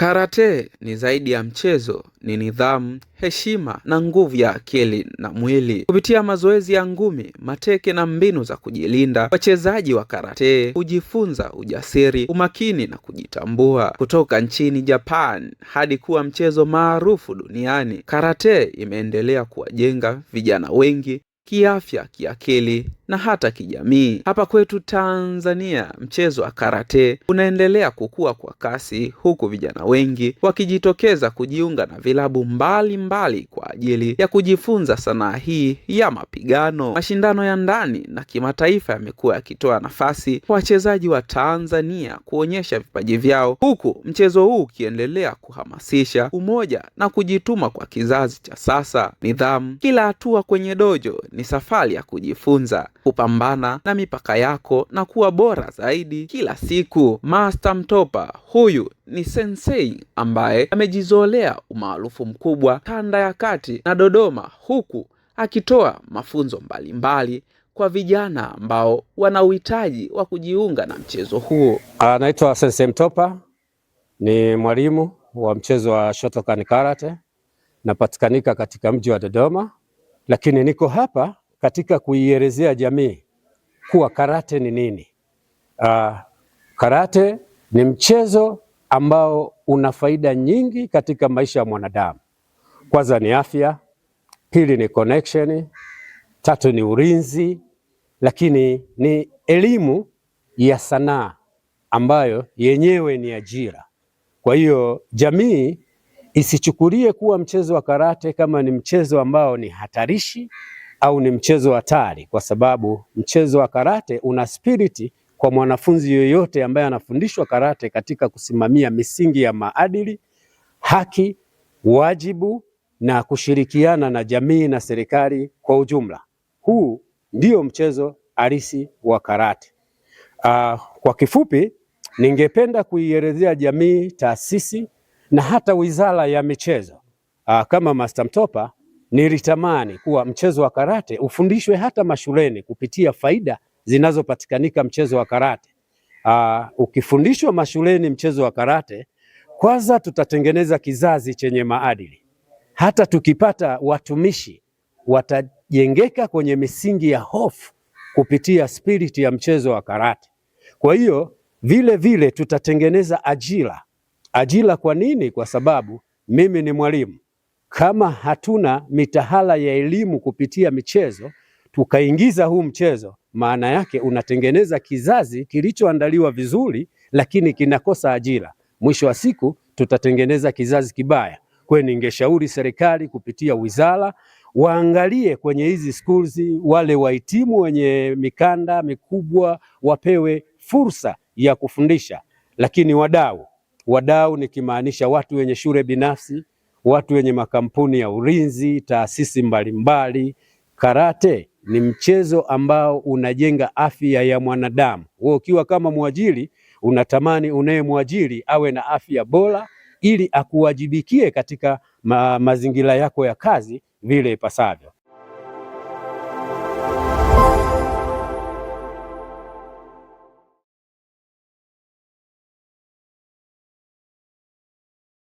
Karate ni zaidi ya mchezo, ni nidhamu, heshima na nguvu ya akili na mwili. Kupitia mazoezi ya ngumi, mateke na mbinu za kujilinda, wachezaji wa karate hujifunza ujasiri, umakini na kujitambua. Kutoka nchini Japan hadi kuwa mchezo maarufu duniani, karate imeendelea kuwajenga vijana wengi kiafya, kiakili na hata kijamii. Hapa kwetu Tanzania, mchezo wa karate unaendelea kukua kwa kasi, huku vijana wengi wakijitokeza kujiunga na vilabu mbalimbali kwa ajili ya kujifunza sanaa hii ya mapigano. Mashindano ya ndani na kimataifa yamekuwa yakitoa nafasi kwa wachezaji wa Tanzania kuonyesha vipaji vyao, huku mchezo huu ukiendelea kuhamasisha umoja na kujituma kwa kizazi cha sasa. Nidhamu. Kila hatua kwenye dojo ni safari ya kujifunza, kupambana na mipaka yako na kuwa bora zaidi kila siku. Master Mtopa huyu ni sensei ambaye amejizolea umaarufu mkubwa kanda ya kati na Dodoma, huku akitoa mafunzo mbalimbali kwa vijana ambao wana uhitaji wa kujiunga na mchezo huo. Anaitwa Sensei Mtopa, ni mwalimu wa mchezo wa Shotokan Karate, napatikanika katika mji wa Dodoma, lakini niko hapa katika kuielezea jamii kuwa karate ni nini. Karate ni mchezo ambao una faida nyingi katika maisha ya mwanadamu. Kwanza ni afya, pili ni connection, tatu ni ulinzi, lakini ni elimu ya sanaa ambayo yenyewe ni ajira. Kwa hiyo jamii isichukulie kuwa mchezo wa karate kama ni mchezo ambao ni hatarishi au ni mchezo hatari, kwa sababu mchezo wa karate una spiriti kwa mwanafunzi yoyote ambaye anafundishwa karate katika kusimamia misingi ya maadili, haki, wajibu na kushirikiana na jamii na serikali kwa ujumla. Huu ndio mchezo halisi wa karate. Kwa kifupi, ningependa kuielezea jamii, taasisi na hata Wizara ya Michezo. Kama Master Mtopa, nilitamani kuwa mchezo wa karate ufundishwe hata mashuleni kupitia faida zinazopatikanika mchezo wa karate. Ukifundishwa mashuleni mchezo wa karate, kwanza tutatengeneza kizazi chenye maadili. Hata tukipata watumishi watajengeka kwenye misingi ya hofu kupitia spiriti ya mchezo wa karate. Kwa hiyo vile vile tutatengeneza ajira. Ajira kwa nini? Kwa sababu mimi ni mwalimu. Kama hatuna mitahala ya elimu kupitia michezo, tukaingiza huu mchezo, maana yake unatengeneza kizazi kilichoandaliwa vizuri lakini kinakosa ajira. Mwisho wa siku tutatengeneza kizazi kibaya. Kwa hiyo ningeshauri serikali kupitia wizara waangalie kwenye hizi schools, wale wahitimu wenye mikanda mikubwa wapewe fursa ya kufundisha. Lakini wadau nikimaanisha watu wenye shule binafsi, watu wenye makampuni ya ulinzi, taasisi mbalimbali. Karate ni mchezo ambao unajenga afya ya mwanadamu. Wewe ukiwa kama mwajiri unatamani unayemwajiri awe na afya bora ili akuwajibikie katika mazingira yako ya kazi vile ipasavyo.